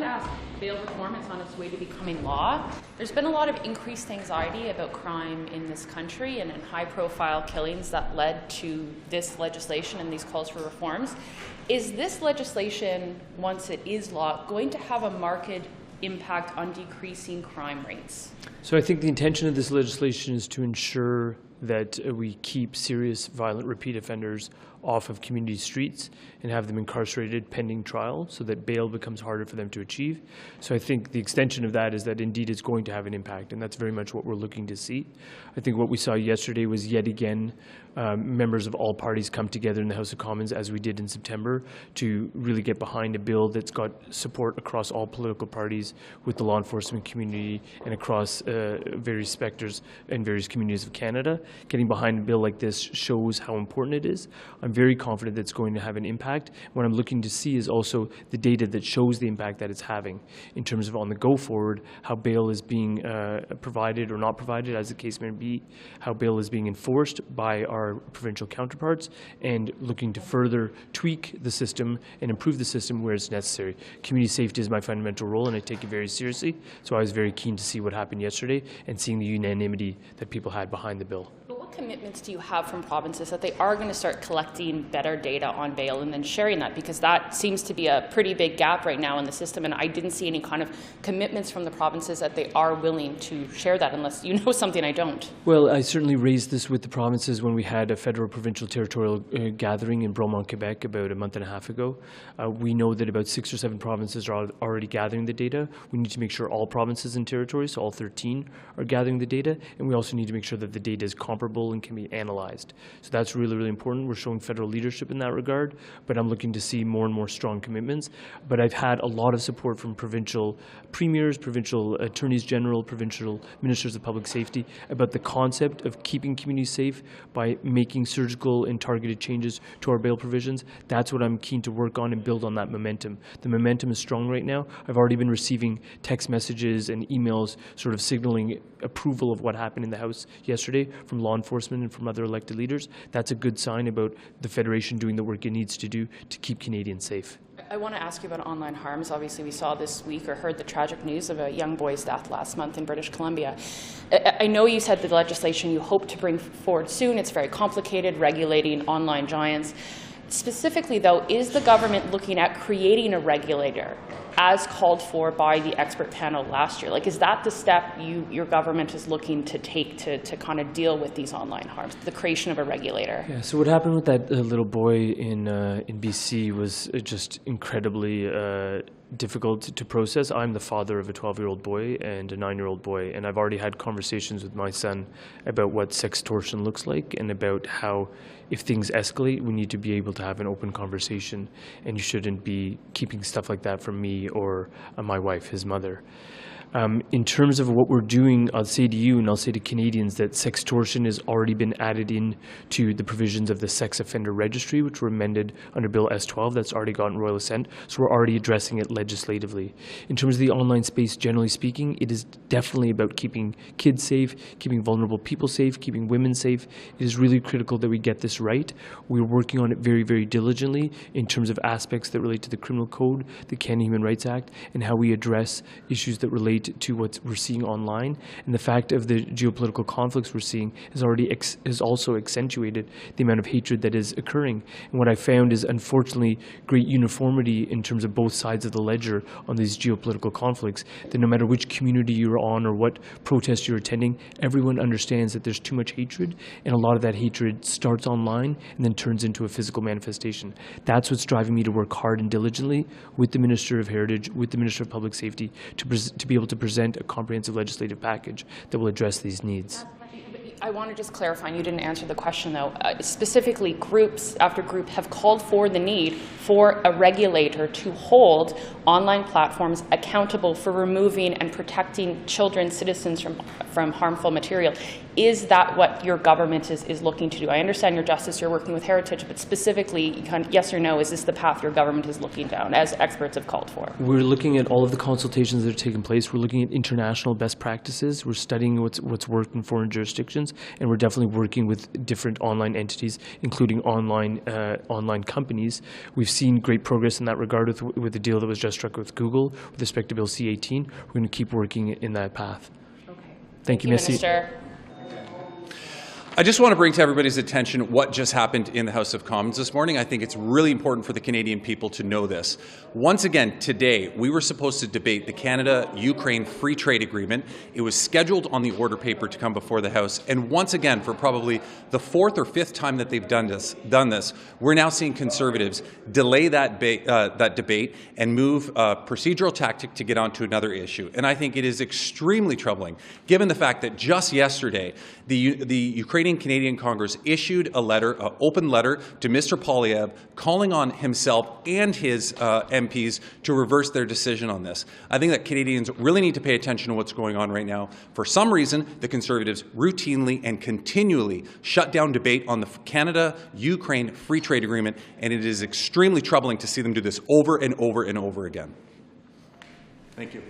to ask, bail reform is on its way to becoming law. There's been a lot of increased anxiety about crime in this country and high-profile killings that led to this legislation and these calls for reforms. Is this legislation, once it is law, going to have a marked impact on decreasing crime rates? So I think the intention of this legislation is to ensure that we keep serious violent repeat offenders off of community streets and have them incarcerated pending trial so that bail becomes harder for them to achieve. So I think the extension of that is that indeed it's going to have an impact, and that's very much what we're looking to see. I think what we saw yesterday was yet again members of all parties come together in the House of Commons, as we did in September, to really get behind a bill that's got support across all political parties with the law enforcement community and across various sectors and various communities of Canada. Getting behind a bill like this shows how important it is. I'm very confident that it's going to have an impact. What I'm looking to see is also the data that shows the impact that it's having in terms of on the go forward, how bail is being provided or not provided, as the case may be, how bail is being enforced by our provincial counterparts, and looking to further tweak the system and improve the system where it's necessary. Community safety is my fundamental role, and I take it very seriously. So I was very keen to see what happened yesterday and seeing the unanimity that people had behind the bill. But what commitments do you have from provinces that they are going to start collecting better data on bail and then sharing that? Because that seems to be a pretty big gap right now in the system, and I didn't see any kind of commitments from the provinces that they are willing to share that, unless you know something I don't. Well, I certainly raised this with the provinces when we had a federal provincial territorial gathering in Bromont, Quebec about a month and a half ago. We know that about 6 or 7 provinces are already gathering the data. We need to make sure all provinces and territories, so all 13, are gathering the data, and we also need to make sure that the data is comparable and can be analyzed. So that's really, really important. We're showing federal leadership in that regard, but I'm looking to see more and more strong commitments. But I've had a lot of support from provincial premiers, provincial attorneys general, provincial ministers of public safety about the concept of keeping communities safe by making surgical and targeted changes to our bail provisions. That's what I'm keen to work on and build on that momentum. The momentum is strong right now. I've already been receiving text messages and emails sort of signaling approval of what happened in the House yesterday from law enforcement and from other elected leaders. That's a good sign about the Federation doing the work it needs to do to keep Canadians safe. I want to ask you about online harms. Obviously, we saw this week or heard the tragic news of a young boy's death last month in British Columbia. I know you said the legislation you hope to bring forward soon. It's very complicated, regulating online giants. Specifically, though, is the government looking at creating a regulator as called for by the expert panel last year? Like, is that the step your government is looking to take to kind of deal with these online harms, the creation of a regulator? Yeah, so what happened with that little boy in BC was just incredibly difficult to process. I'm the father of a 12-year-old boy and a 9-year-old boy, and I've already had conversations with my son about what sextortion looks like and about how if things escalate, we need to be able to have an open conversation, and you shouldn't be keeping stuff like that from me or my wife, his mother. In terms of what we're doing, I'll say to you and I'll say to Canadians that sextortion has already been added in to the provisions of the Sex Offender Registry, which were amended under Bill S12. That's already gotten royal assent, so we're already addressing it legislatively. In terms of the online space, generally speaking, it is definitely about keeping kids safe, keeping vulnerable people safe, keeping women safe. It is really critical that we get this right. We're working on it very, very diligently in terms of aspects that relate to the Criminal Code, the Canada Human Rights Act, and how we address issues that relate to what we're seeing online. And the fact of the geopolitical conflicts we're seeing has also accentuated the amount of hatred that is occurring. And what I found is, unfortunately, great uniformity in terms of both sides of the ledger on these geopolitical conflicts, that no matter which community you're on or what protest you're attending, everyone understands that there's too much hatred, and a lot of that hatred starts online and then turns into a physical manifestation. That's what's driving me to work hard and diligently with the Minister of Heritage, with the Minister of Public Safety, to be able to present a comprehensive legislative package that will address these needs. I want to just clarify, and you didn't answer the question though. Specifically, groups after group have called for the need for a regulator to hold online platforms accountable for removing and protecting children, citizens from harmful material. Is that what your government is looking to do? I understand your justice, you're working with Heritage, but specifically, kind of yes or no, is this the path your government is looking down, as experts have called for? We're looking at all of the consultations that are taking place. We're looking at international best practices. We're studying what's worked in foreign jurisdictions, and we're definitely working with different online entities, including online companies. We've seen great progress in that regard with the deal that was just struck with Google with respect to Bill C-18. We're going to keep working in that path. Okay. Thank you, Minister. I just want to bring to everybody's attention what just happened in the House of Commons this morning. I think it's really important for the Canadian people to know this. Once again, today, we were supposed to debate the Canada-Ukraine Free Trade Agreement. It was scheduled on the order paper to come before the House. And once again, for probably the fourth or fifth time that they've done this, we're now seeing Conservatives delay that debate and move a procedural tactic to get onto another issue. And I think it is extremely troubling, given the fact that just yesterday, the Ukrainian-Canadian Congress issued a letter, an open letter to Mr. Poilievre, calling on himself and his MPs to reverse their decision on this. I think that Canadians really need to pay attention to what's going on right now. For some reason, the Conservatives routinely and continually shut down debate on the Canada-Ukraine Free Trade Agreement, and it is extremely troubling to see them do this over and over and over again. Thank you.